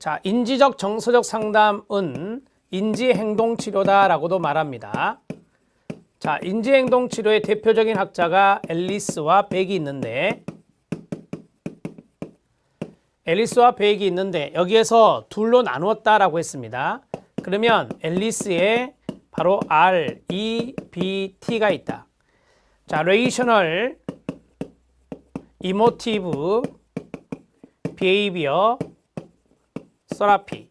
자, 인지적 정서적 상담은 인지행동치료다라고도 말합니다. 자, 인지행동치료의 대표적인 학자가 앨리스와 백이 있는데 여기에서 둘로 나누었다라고 했습니다. 그러면 앨리스에 바로 R, E, B, T가 있다. 자, 레이셔널, 이모티브, 비헤이비어, 서라피.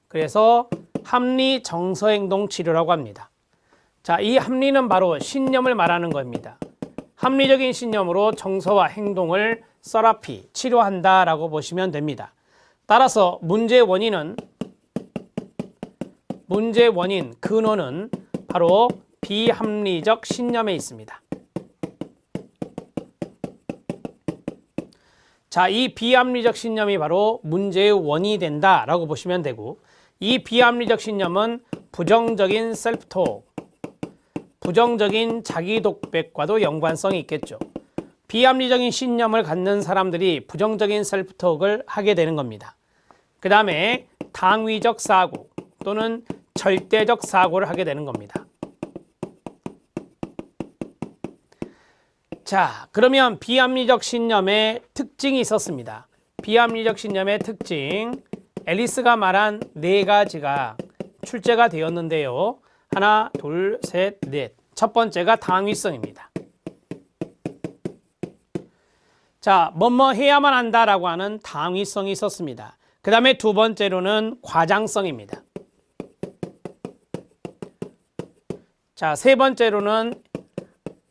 그래서 합리 정서행동 치료라고 합니다. 자, 이 합리는 바로 신념을 말하는 겁니다. 합리적인 신념으로 정서와 행동을 서라피, 치료한다라고 보시면 됩니다. 따라서 문제의 근원은 바로 비합리적 신념에 있습니다. 자, 이 비합리적 신념이 바로 문제의 원인이 된다라고 보시면 되고, 이 비합리적 신념은 부정적인 셀프톡, 부정적인 자기독백과도 연관성이 있겠죠. 비합리적인 신념을 갖는 사람들이 부정적인 셀프톡을 하게 되는 겁니다. 그 다음에 당위적 사고 또는 절대적 사고를 하게 되는 겁니다. 자, 그러면 비합리적 신념의 특징이 있었습니다. 비합리적 신념의 특징, 앨리스가 말한 4가지가 출제가 되었는데요. 하나, 둘, 셋, 넷. 첫 번째가 당위성입니다. 자, 뭐뭐 해야만 한다라고 하는 당위성이 있었습니다. 그 다음에 두 번째로는 과장성입니다. 자, 세 번째로는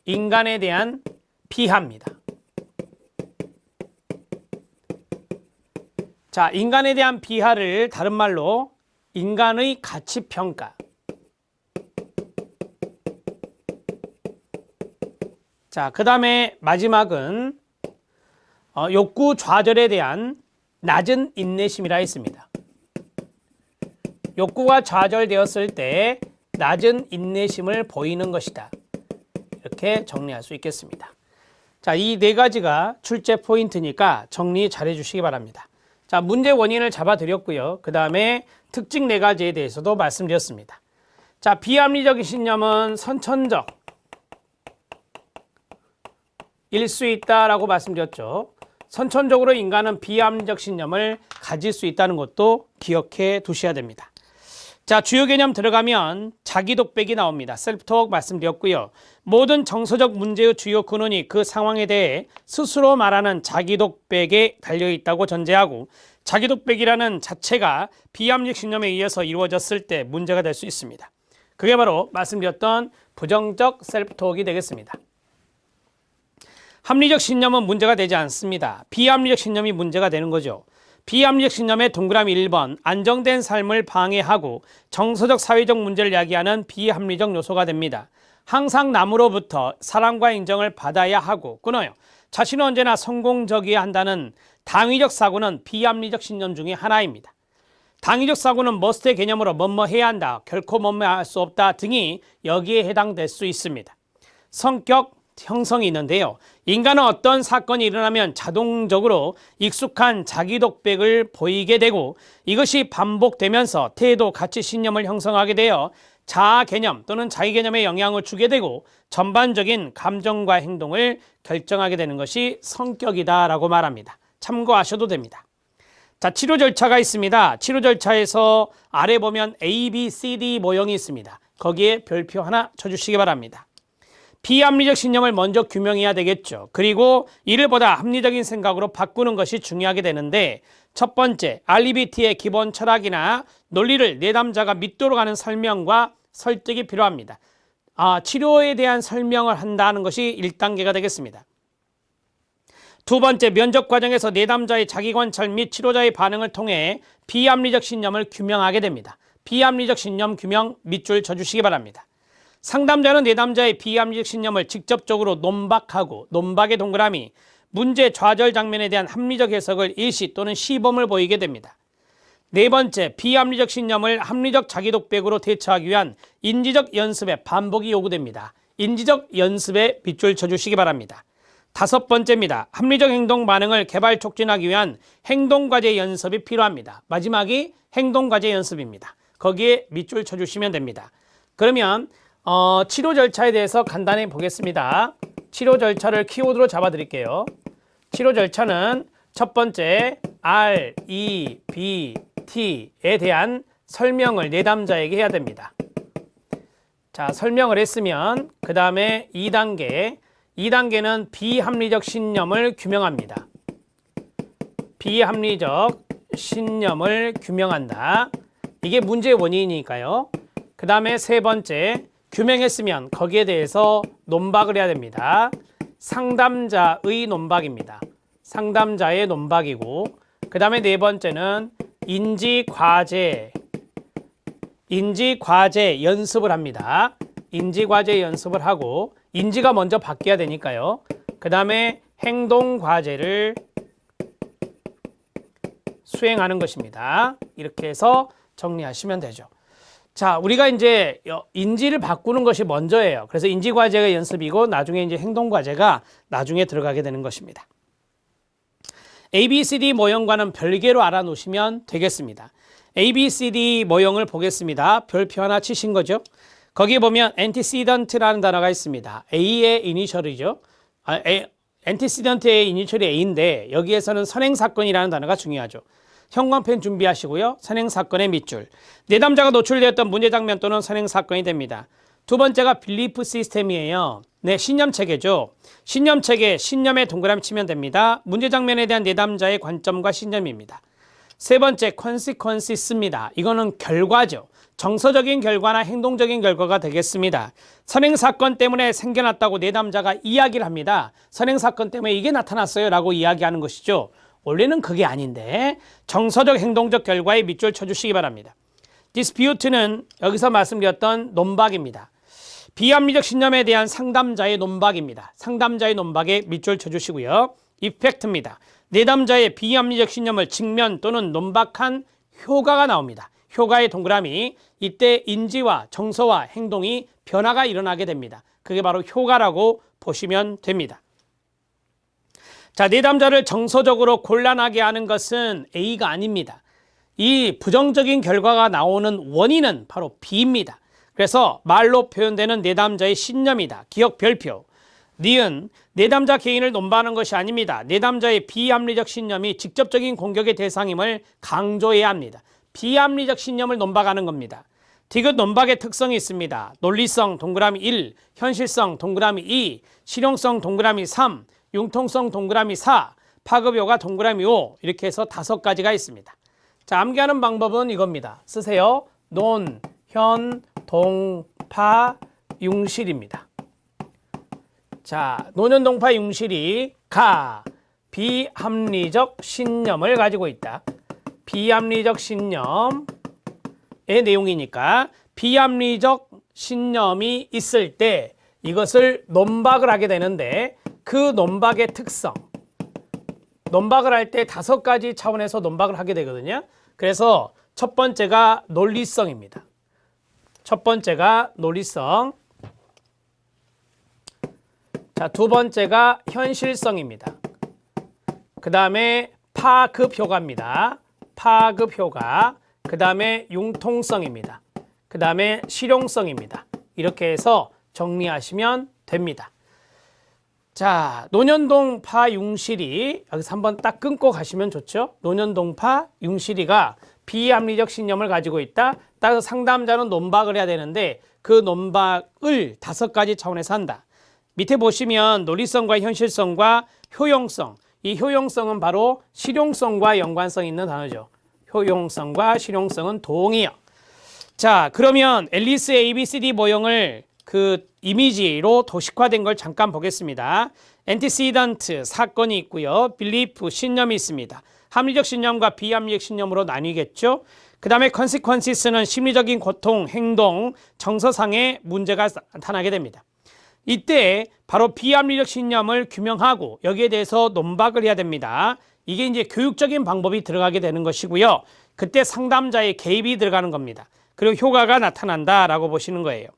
인간에 대한 비하입니다. 자, 인간에 대한 비하를 다른 말로 인간의 가치평가. 자, 그 다음에 마지막은 욕구 좌절에 대한 낮은 인내심이라 했습니다. 욕구가 좌절되었을 때 낮은 인내심을 보이는 것이다. 이렇게 정리할 수 있겠습니다. 자, 이 4가지가 출제 포인트니까 정리 잘 해주시기 바랍니다. 자, 문제 원인을 잡아드렸고요. 그 다음에 특징 4가지에 대해서도 말씀드렸습니다. 자, 비합리적인 신념은 선천적 일 수 있다라고 말씀드렸죠. 선천적으로 인간은 비합리적 신념을 가질 수 있다는 것도 기억해 두셔야 됩니다. 자, 주요 개념 들어가면 자기독백이 나옵니다. 셀프톡 말씀드렸고요. 모든 정서적 문제의 주요 근원이 그 상황에 대해 스스로 말하는 자기독백에 달려있다고 전제하고, 자기독백이라는 자체가 비합리적 신념에 의해서 이루어졌을 때 문제가 될 수 있습니다. 그게 바로 말씀드렸던 부정적 셀프톡이 되겠습니다. 합리적 신념은 문제가 되지 않습니다. 비합리적 신념이 문제가 되는 거죠. 비합리적 신념의 동그라미 1번, 안정된 삶을 방해하고 정서적 사회적 문제를 야기하는 비합리적 요소가 됩니다. 항상 남으로부터 사랑과 인정을 받아야 하고 끊어요. 자신은 언제나 성공적이어야 한다는 당위적 사고는 비합리적 신념 중에 하나입니다. 당위적 사고는 머스트의 개념으로 뭐뭐 해야 한다, 결코 뭐뭐 할 수 없다 등이 여기에 해당될 수 있습니다. 성격 형성이 있는데요. 인간은 어떤 사건이 일어나면 자동적으로 익숙한 자기독백을 보이게 되고, 이것이 반복되면서 태도, 가치, 신념을 형성하게 되어 자아 개념 또는 자기 개념에 영향을 주게 되고 전반적인 감정과 행동을 결정하게 되는 것이 성격이다라고 말합니다. 참고하셔도 됩니다. 자, 치료 절차가 있습니다. 치료 절차에서 아래 보면 A, B, C, D 모형이 있습니다. 거기에 별표 하나 쳐주시기 바랍니다. 비합리적 신념을 먼저 규명해야 되겠죠. 그리고 이를 보다 합리적인 생각으로 바꾸는 것이 중요하게 되는데, 첫 번째, REBT의 기본 철학이나 논리를 내담자가 믿도록 하는 설명과 설득이 필요합니다. 치료에 대한 설명을 한다는 것이 1단계가 되겠습니다. 두 번째, 면접 과정에서 내담자의 자기관찰 및 치료자의 반응을 통해 비합리적 신념을 규명하게 됩니다. 비합리적 신념 규명 밑줄 쳐주시기 바랍니다. 상담자는 내담자의 비합리적 신념을 직접적으로 논박하고, 논박의 동그라미, 문제 좌절 장면에 대한 합리적 해석을 일시 또는 시범을 보이게 됩니다. 네 번째, 비합리적 신념을 합리적 자기독백으로 대처하기 위한 인지적 연습의 반복이 요구됩니다. 인지적 연습에 밑줄 쳐주시기 바랍니다. 다섯 번째입니다. 합리적 행동 반응을 개발 촉진하기 위한 행동과제 연습이 필요합니다. 마지막이 행동과제 연습입니다. 거기에 밑줄 쳐주시면 됩니다. 그러면 치료 절차에 대해서 간단히 보겠습니다. 치료 절차를 키워드로 잡아드릴게요. 치료 절차는 첫 번째 R, E, B, T에 대한 설명을 내담자에게 해야 됩니다. 자, 설명을 했으면 그 다음에 2단계는 비합리적 신념을 규명합니다. 비합리적 신념을 규명한다. 이게 문제의 원인이니까요. 그 다음에 세 번째, 규명했으면 거기에 대해서 논박을 해야 됩니다. 상담자의 논박입니다. 상담자의 논박이고, 그 다음에 네 번째는 인지과제 연습을 합니다. 인지과제 연습을 하고, 인지가 먼저 바뀌어야 되니까요. 그 다음에 행동과제를 수행하는 것입니다. 이렇게 해서 정리하시면 되죠. 자, 우리가 이제 인지를 바꾸는 것이 먼저예요. 그래서 인지과제가 연습이고 나중에 이제 행동과제가 나중에 들어가게 되는 것입니다. ABCD 모형과는 별개로 알아놓으시면 되겠습니다. ABCD 모형을 보겠습니다. 별표 하나 치신 거죠. 거기 보면 antecedent라는 단어가 있습니다. A의 이니셜이죠. antecedent의 이니셜이 A인데 여기에서는 선행사건이라는 단어가 중요하죠. 형광펜 준비하시고요. 선행사건의 밑줄. 내담자가 노출되었던 문제 장면 또는 선행사건이 됩니다. 두 번째가 빌리프 시스템이에요. 네, 신념체계죠. 신념체계, 신념에 동그라미 치면 됩니다. 문제 장면에 대한 내담자의 관점과 신념입니다. 세 번째, consequences입니다. 이거는 결과죠. 정서적인 결과나 행동적인 결과가 되겠습니다. 선행사건 때문에 생겨났다고 내담자가 이야기를 합니다. 선행사건 때문에 이게 나타났어요 라고 이야기하는 것이죠. 원래는 그게 아닌데 정서적 행동적 결과에 밑줄 쳐주시기 바랍니다. dispute는 여기서 말씀드렸던 논박입니다. 비합리적 신념에 대한 상담자의 논박입니다. 상담자의 논박에 밑줄 쳐주시고요. effect입니다. 내담자의 비합리적 신념을 직면 또는 논박한 효과가 나옵니다. 효과의 동그라미, 이때 인지와 정서와 행동이 변화가 일어나게 됩니다. 그게 바로 효과라고 보시면 됩니다. 자, 내담자를 정서적으로 곤란하게 하는 것은 A가 아닙니다. 이 부정적인 결과가 나오는 원인은 바로 B입니다. 그래서 말로 표현되는 내담자의 신념이다. 기억 별표. 니은 내담자 개인을 논박하는 것이 아닙니다. 내담자의 비합리적 신념이 직접적인 공격의 대상임을 강조해야 합니다. 비합리적 신념을 논박하는 겁니다. 디귿 논박의 특성이 있습니다. 논리성 동그라미 1, 현실성 동그라미 2, 실용성 동그라미 3, 융통성 동그라미 4, 파급효과 동그라미 5 이렇게 해서 5가지가 있습니다. 자, 암기하는 방법은 이겁니다. 쓰세요. 논, 현, 동, 파, 융실입니다. 자, 논현동파 융실이 비합리적 신념을 가지고 있다. 비합리적 신념의 내용이니까 비합리적 신념이 있을 때 이것을 논박을 하게 되는데 그 논박의 특성, 논박을 할 때 5가지 차원에서 논박을 하게 되거든요. 그래서 첫 번째가 논리성입니다. 첫 번째가 논리성. 자, 두 번째가 현실성입니다. 그 다음에 파급효과입니다. 파급효과. 그 다음에 융통성입니다. 그 다음에 실용성입니다. 이렇게 해서 정리하시면 됩니다. 자, 논현동파 융실이 여기서 한번 딱 끊고 가시면 좋죠. 논현동파 융실이가 비합리적 신념을 가지고 있다. 따라서 상담자는 논박을 해야 되는데 그 논박을 5가지 차원에서 한다. 밑에 보시면 논리성과 현실성과 효용성. 이 효용성은 바로 실용성과 연관성 있는 단어죠. 효용성과 실용성은 동의어. 자, 그러면 앨리스 ABCD 모형을 그 이미지로 도식화된 걸 잠깐 보겠습니다. antecedent 사건이 있고요. belief 신념이 있습니다. 합리적 신념과 비합리적 신념으로 나뉘겠죠. 그 다음에 consequences는 심리적인 고통, 행동, 정서상의 문제가 나타나게 됩니다. 이때 바로 비합리적 신념을 규명하고 여기에 대해서 논박을 해야 됩니다. 이게 이제 교육적인 방법이 들어가게 되는 것이고요. 그때 상담자의 개입이 들어가는 겁니다. 그리고 효과가 나타난다라고 보시는 거예요.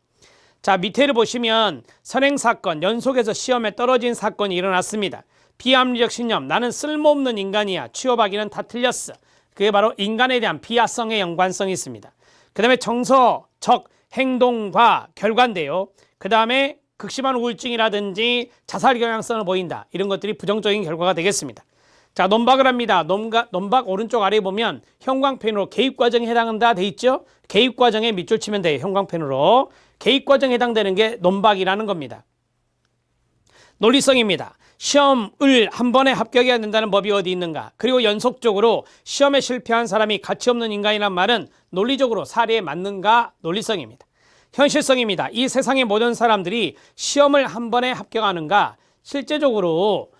자, 밑에를 보시면 선행사건, 연속해서 시험에 떨어진 사건이 일어났습니다. 비합리적 신념, 나는 쓸모없는 인간이야. 취업하기는 다 틀렸어. 그게 바로 인간에 대한 비하성의 연관성이 있습니다. 그 다음에 정서적 행동과 결과인데요. 그 다음에 극심한 우울증이라든지 자살 경향성을 보인다. 이런 것들이 부정적인 결과가 되겠습니다. 자, 논박을 합니다. 논박 오른쪽 아래에 보면 형광펜으로 개입과정에 해당한다 돼 있죠. 개입과정에 밑줄 치면 돼요. 형광펜으로. 개입과정에 해당되는 게 논박이라는 겁니다. 논리성입니다. 시험을 한 번에 합격해야 된다는 법이 어디 있는가. 그리고 연속적으로 시험에 실패한 사람이 가치 없는 인간이란 말은 논리적으로 사례에 맞는가. 논리성입니다. 현실성입니다. 이 세상의 모든 사람들이 시험을 한 번에 합격하는가. 실제적으로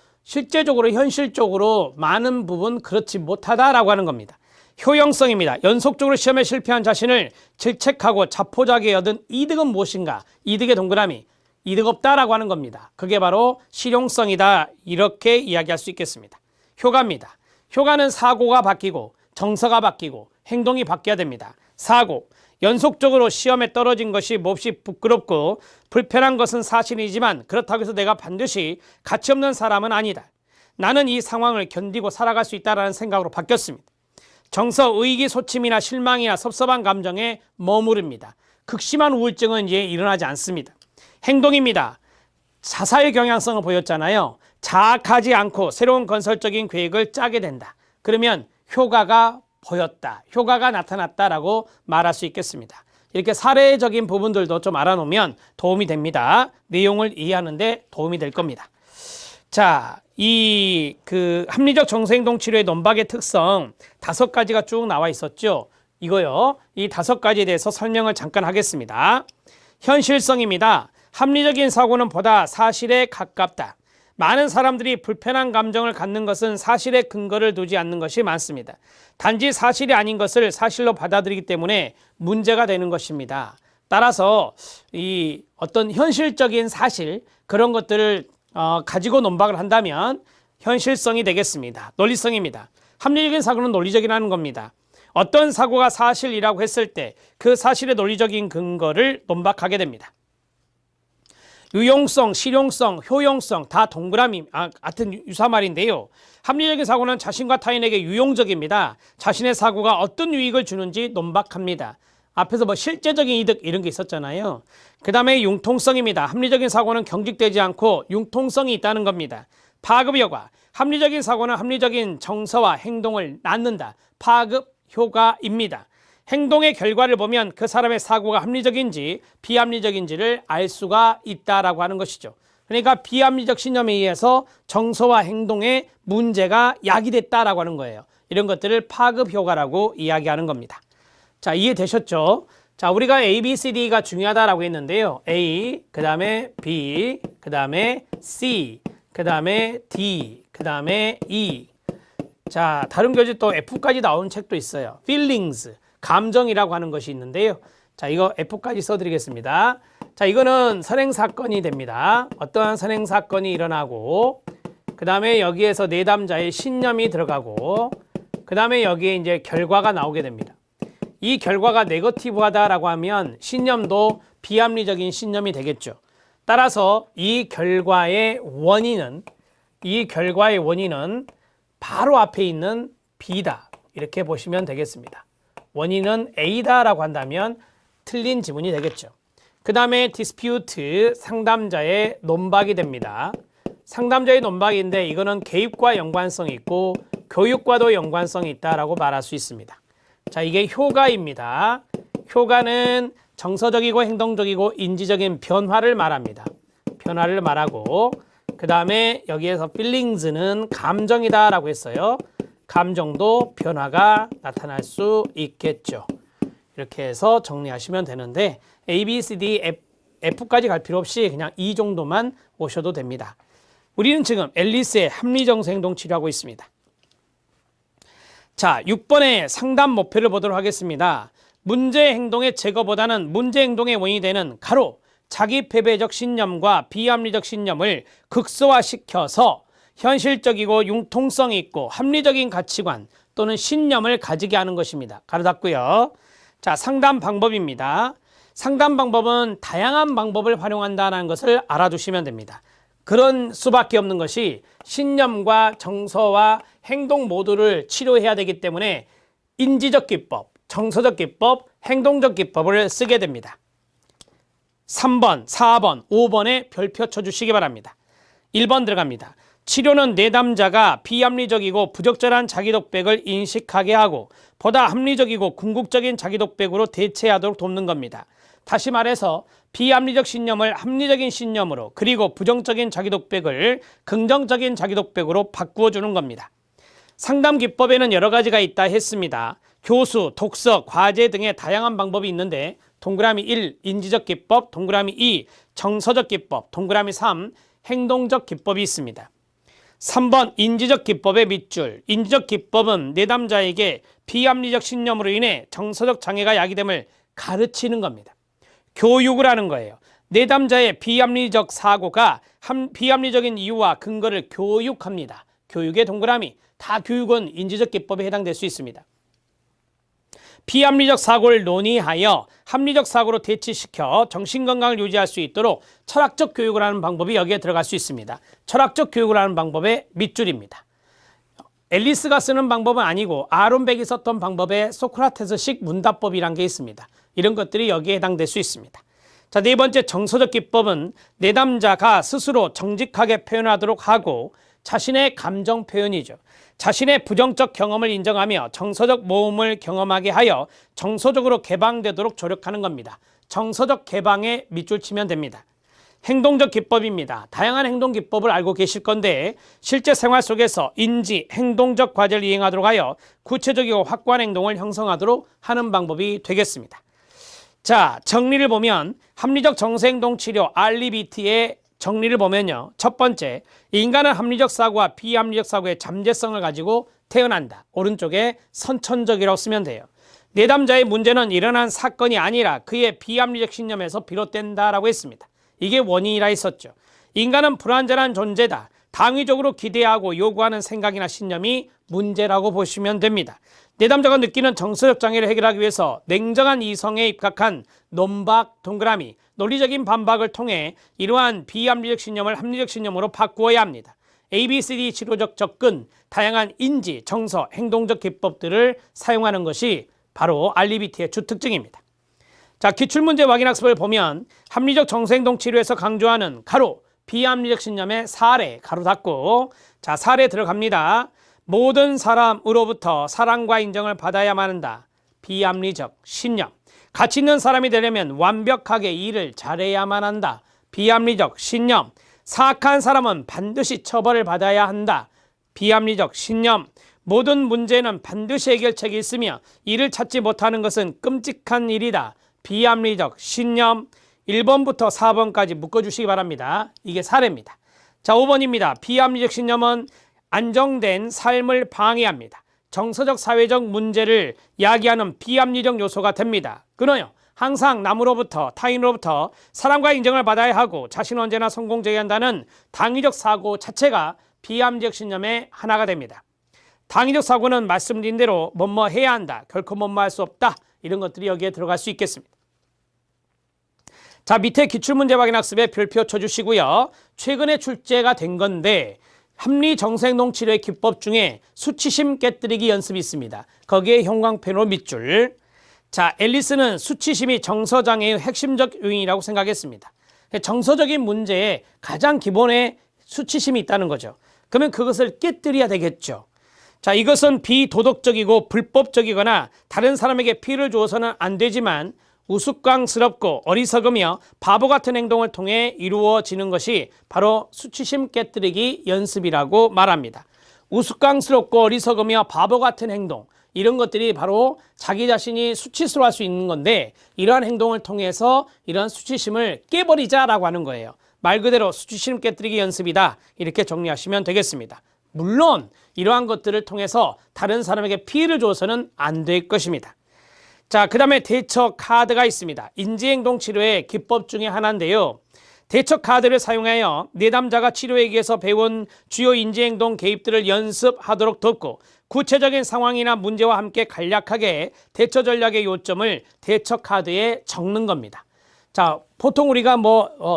현실적으로 많은 부분 그렇지 못하다라고 하는 겁니다. 효용성입니다. 연속적으로 시험에 실패한 자신을 질책하고 자포자기에 얻은 이득은 무엇인가? 이득의 동그라미. 이득 없다라고 하는 겁니다. 그게 바로 실용성이다. 이렇게 이야기할 수 있겠습니다. 효과입니다. 효과는 사고가 바뀌고 정서가 바뀌고 행동이 바뀌어야 됩니다. 사고. 연속적으로 시험에 떨어진 것이 몹시 부끄럽고 불편한 것은 사실이지만 그렇다고 해서 내가 반드시 가치 없는 사람은 아니다. 나는 이 상황을 견디고 살아갈 수 있다는 생각으로 바뀌었습니다. 정서, 의기소침이나 실망이나 섭섭한 감정에 머무릅니다. 극심한 우울증은 이제 일어나지 않습니다. 행동입니다. 자살 경향성을 보였잖아요. 자학하지 않고 새로운 건설적인 계획을 짜게 된다. 그러면 효과가 보였다. 효과가 나타났다라고 말할 수 있겠습니다. 이렇게 사례적인 부분들도 좀 알아놓으면 도움이 됩니다. 내용을 이해하는데 도움이 될 겁니다. 자, 이 합리적 정서행동 치료의 논박의 특성 5가지가 쭉 나와 있었죠. 이거요. 이 5가지에 대해서 설명을 잠깐 하겠습니다. 현실성입니다. 합리적인 사고는 보다 사실에 가깝다. 많은 사람들이 불편한 감정을 갖는 것은 사실에 근거를 두지 않는 것이 많습니다. 단지 사실이 아닌 것을 사실로 받아들이기 때문에 문제가 되는 것입니다. 따라서 이 어떤 현실적인 사실 그런 것들을 가지고 논박을 한다면 현실성이 되겠습니다. 논리성입니다. 합리적인 사고는 논리적이라는 겁니다. 어떤 사고가 사실이라고 했을 때 그 사실의 논리적인 근거를 논박하게 됩니다. 유용성, 실용성, 효용성 다 동그라미 같은 유사말인데요. 합리적인 사고는 자신과 타인에게 유용적입니다. 자신의 사고가 어떤 유익을 주는지 논박합니다. 앞에서 뭐 실제적인 이득 이런 게 있었잖아요. 그 다음에 융통성입니다. 합리적인 사고는 경직되지 않고 융통성이 있다는 겁니다. 파급 효과. 합리적인 사고는 합리적인 정서와 행동을 낳는다. 파급 효과입니다. 행동의 결과를 보면 그 사람의 사고가 합리적인지 비합리적인지를 알 수가 있다라고 하는 것이죠. 그러니까 비합리적 신념에 의해서 정서와 행동에 문제가 야기됐다라고 하는 거예요. 이런 것들을 파급 효과라고 이야기하는 겁니다. 자, 이해되셨죠? 자, 우리가 A, B, C, D가 중요하다라고 했는데요. A, 그 다음에 B, 그 다음에 C, 그 다음에 D, 그 다음에 E. 자, 다른 교재 또 F까지 나오는 책도 있어요. Feelings, 감정이라고 하는 것이 있는데요. 자, 이거 F까지 써드리겠습니다. 자, 이거는 선행사건이 됩니다. 어떠한 선행사건이 일어나고, 그 다음에 여기에서 내담자의 신념이 들어가고, 그 다음에 여기에 이제 결과가 나오게 됩니다. 이 결과가 네거티브하다라고 하면 신념도 비합리적인 신념이 되겠죠. 따라서 이 결과의 원인은 바로 앞에 있는 B다. 이렇게 보시면 되겠습니다. 원인은 A다라고 한다면 틀린 지문이 되겠죠. 그 다음에 디스퓨트, 상담자의 논박이 됩니다. 상담자의 논박인데 이거는 개입과 연관성이 있고 교육과도 연관성이 있다라고 말할 수 있습니다. 자, 이게 효과입니다. 효과는 정서적이고 행동적이고 인지적인 변화를 말합니다. 변화를 말하고 그 다음에 여기에서 feelings는 감정이다라고 했어요. 감정도 변화가 나타날 수 있겠죠. 이렇게 해서 정리하시면 되는데 A, B, C, D, F까지 갈 필요 없이 그냥 이 정도만 오셔도 됩니다. 우리는 지금 앨리스의 합리정서 행동 치료하고 있습니다. 자, 6번의 상담 목표를 보도록 하겠습니다. 문제 행동의 제거보다는 문제 행동의 원인이 되는 가로 자기 패배적 신념과 비합리적 신념을 극소화시켜서 현실적이고 융통성 있고 합리적인 가치관 또는 신념을 가지게 하는 것입니다. 가로 닫고요. 자, 상담 방법입니다. 상담 방법은 다양한 방법을 활용한다는 것을 알아두시면 됩니다. 그런 수밖에 없는 것이 신념과 정서와 행동 모두를 치료해야 되기 때문에 인지적 기법, 정서적 기법, 행동적 기법을 쓰게 됩니다. 3번, 4번, 5번에 별표 쳐주시기 바랍니다. 1번 들어갑니다. 치료는 내담자가 비합리적이고 부적절한 자기독백을 인식하게 하고 보다 합리적이고 궁극적인 자기독백으로 대체하도록 돕는 겁니다. 다시 말해서 비합리적 신념을 합리적인 신념으로 그리고 부정적인 자기독백을 긍정적인 자기독백으로 바꾸어주는 겁니다. 상담 기법에는 여러 가지가 있다 했습니다. 교수, 독서, 과제 등의 다양한 방법이 있는데 동그라미 1, 인지적 기법, 동그라미 2, 정서적 기법, 동그라미 3, 행동적 기법이 있습니다. 3번 인지적 기법의 밑줄. 인지적 기법은 내담자에게 비합리적 신념으로 인해 정서적 장애가 야기됨을 가르치는 겁니다. 교육을 하는 거예요. 내담자의 비합리적 사고가 비합리적인 이유와 근거를 교육합니다. 교육의 동그라미. 다 교육은 인지적 기법에 해당될 수 있습니다. 비합리적 사고를 논의하여 합리적 사고로 대치시켜 정신건강을 유지할 수 있도록 철학적 교육을 하는 방법이 여기에 들어갈 수 있습니다. 철학적 교육을 하는 방법의 밑줄입니다. 앨리스가 쓰는 방법은 아니고 아론백이 썼던 방법의 소크라테스식 문답법이란 게 있습니다. 이런 것들이 여기에 해당될 수 있습니다. 자, 네 번째 정서적 기법은 내담자가 스스로 정직하게 표현하도록 하고 자신의 감정 표현이죠. 자신의 부정적 경험을 인정하며 정서적 모험을 경험하게 하여 정서적으로 개방되도록 조력하는 겁니다. 정서적 개방에 밑줄 치면 됩니다. 행동적 기법입니다. 다양한 행동 기법을 알고 계실 건데 실제 생활 속에서 인지, 행동적 과제를 이행하도록 하여 구체적이고 확고한 행동을 형성하도록 하는 방법이 되겠습니다. 자, 정리를 보면 합리적 정서행동치료 RBT의 정리를 보면요. 첫 번째, 인간은 합리적 사고와 비합리적 사고의 잠재성을 가지고 태어난다. 오른쪽에 선천적이라고 쓰면 돼요. 내담자의 문제는 일어난 사건이 아니라 그의 비합리적 신념에서 비롯된다라고 했습니다. 이게 원인이라 했었죠. 인간은 불완전한 존재다. 당위적으로 기대하고 요구하는 생각이나 신념이 문제라고 보시면 됩니다. 내담자가 느끼는 정서적 장애를 해결하기 위해서 냉정한 이성에 입각한 논박, 동그라미, 논리적인 반박을 통해 이러한 비합리적 신념을 합리적 신념으로 바꾸어야 합니다. ABCD 치료적 접근, 다양한 인지, 정서, 행동적 기법들을 사용하는 것이 바로 RBT의 주특징입니다. 자, 기출문제 확인학습을 보면 합리적 정서행동 치료에서 강조하는 가로, 비합리적 신념의 사례, 가로 닫고, 자, 사례 들어갑니다. 모든 사람으로부터 사랑과 인정을 받아야만 한다. 비합리적 신념. 가치 있는 사람이 되려면 완벽하게 일을 잘해야만 한다. 비합리적 신념. 사악한 사람은 반드시 처벌을 받아야 한다. 비합리적 신념. 모든 문제는 반드시 해결책이 있으며 이를 찾지 못하는 것은 끔찍한 일이다. 비합리적 신념. 1번부터 4번까지 묶어주시기 바랍니다. 이게 사례입니다. 자, 5번입니다. 비합리적 신념은 안정된 삶을 방해합니다. 정서적 사회적 문제를 야기하는 비합리적 요소가 됩니다. 끊어요. 항상 남으로부터 타인으로부터 사랑과 인정을 받아야 하고 자신은 언제나 성공적이어야 한다는 당위적 사고 자체가 비합리적 신념의 하나가 됩니다. 당위적 사고는 말씀드린 대로 뭐뭐 해야 한다. 결코 뭐뭐 할 수 없다. 이런 것들이 여기에 들어갈 수 있겠습니다. 자, 밑에 기출문제 확인학습에 별표 쳐주시고요. 최근에 출제가 된 건데 합리 정서행동 치료의 기법 중에 수치심 깨뜨리기 연습이 있습니다. 거기에 형광펜으로 밑줄. 자, 앨리스는 수치심이 정서장애의 핵심적 요인이라고 생각했습니다. 정서적인 문제에 가장 기본에 수치심이 있다는 거죠. 그러면 그것을 깨뜨려야 되겠죠. 자, 이것은 비도덕적이고 불법적이거나 다른 사람에게 피해를 주어서는 안 되지만 우스꽝스럽고 어리석으며 바보 같은 행동을 통해 이루어지는 것이 바로 수치심 깨뜨리기 연습이라고 말합니다. 우스꽝스럽고 어리석으며 바보 같은 행동, 이런 것들이 바로 자기 자신이 수치스러워할 수 있는 건데 이러한 행동을 통해서 이런 수치심을 깨버리자라고 하는 거예요. 말 그대로 수치심 깨뜨리기 연습이다. 이렇게 정리하시면 되겠습니다. 물론 이러한 것들을 통해서 다른 사람에게 피해를 줘서는 안 될 것입니다. 자, 그 다음에 대처 카드가 있습니다. 인지행동 치료의 기법 중에 하나인데요. 대처 카드를 사용하여 내담자가 치료에 의해서 배운 주요 인지행동 개입들을 연습하도록 돕고 구체적인 상황이나 문제와 함께 간략하게 대처 전략의 요점을 대처 카드에 적는 겁니다. 자, 보통 우리가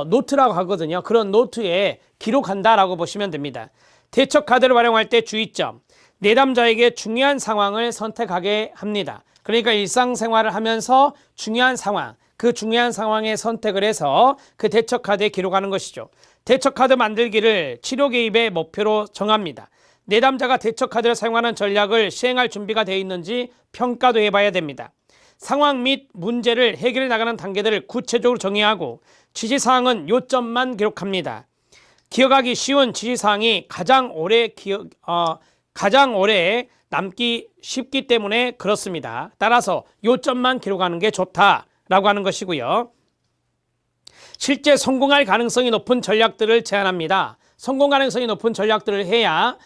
노트라고 하거든요. 그런 노트에 기록한다라고 보시면 됩니다. 대처 카드를 활용할 때 주의점. 내담자에게 중요한 상황을 선택하게 합니다. 그러니까 일상생활을 하면서 중요한 상황, 그 중요한 상황에 선택을 해서 그 대처 카드에 기록하는 것이죠. 대처 카드 만들기를 치료 개입의 목표로 정합니다. 내담자가 대처 카드를 사용하는 전략을 시행할 준비가 되어 있는지 평가도 해봐야 됩니다. 상황 및 문제를 해결해 나가는 단계들을 구체적으로 정의하고 지시사항은 요점만 기록합니다. 기억하기 쉬운 지시사항이 가장 오래 남기 쉽기 때문에 그렇습니다. 따라서 요점만 기록하는 게 좋다라고 하는 것이고요. 실제 성공할 가능성이 높은 전략들을 제안합니다. 성공 가능성이 높은 전략들을 해야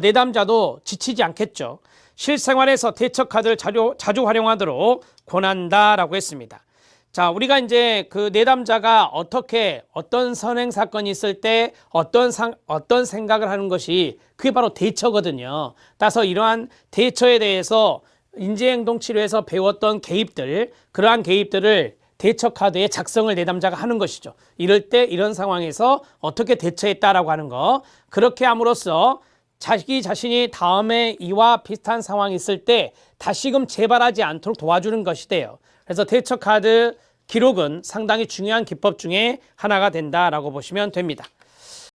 내담자도 지치지 않겠죠. 실생활에서 대처 카드를 자주 활용하도록 권한다라고 했습니다. 자, 우리가 이제 그 내담자가 어떤 선행 사건이 있을 때 어떤 생각을 하는 것이 그게 바로 대처거든요. 따라서 이러한 대처에 대해서 인지행동 치료에서 배웠던 개입들, 그러한 개입들을 대처 카드에 작성을 내담자가 하는 것이죠. 이럴 때 이런 상황에서 어떻게 대처했다라고 하는 거. 그렇게 함으로써 자기 자신이 다음에 이와 비슷한 상황이 있을 때 다시금 재발하지 않도록 도와주는 것이 돼요. 그래서 대처 카드 기록은 상당히 중요한 기법 중에 하나가 된다라고 보시면 됩니다.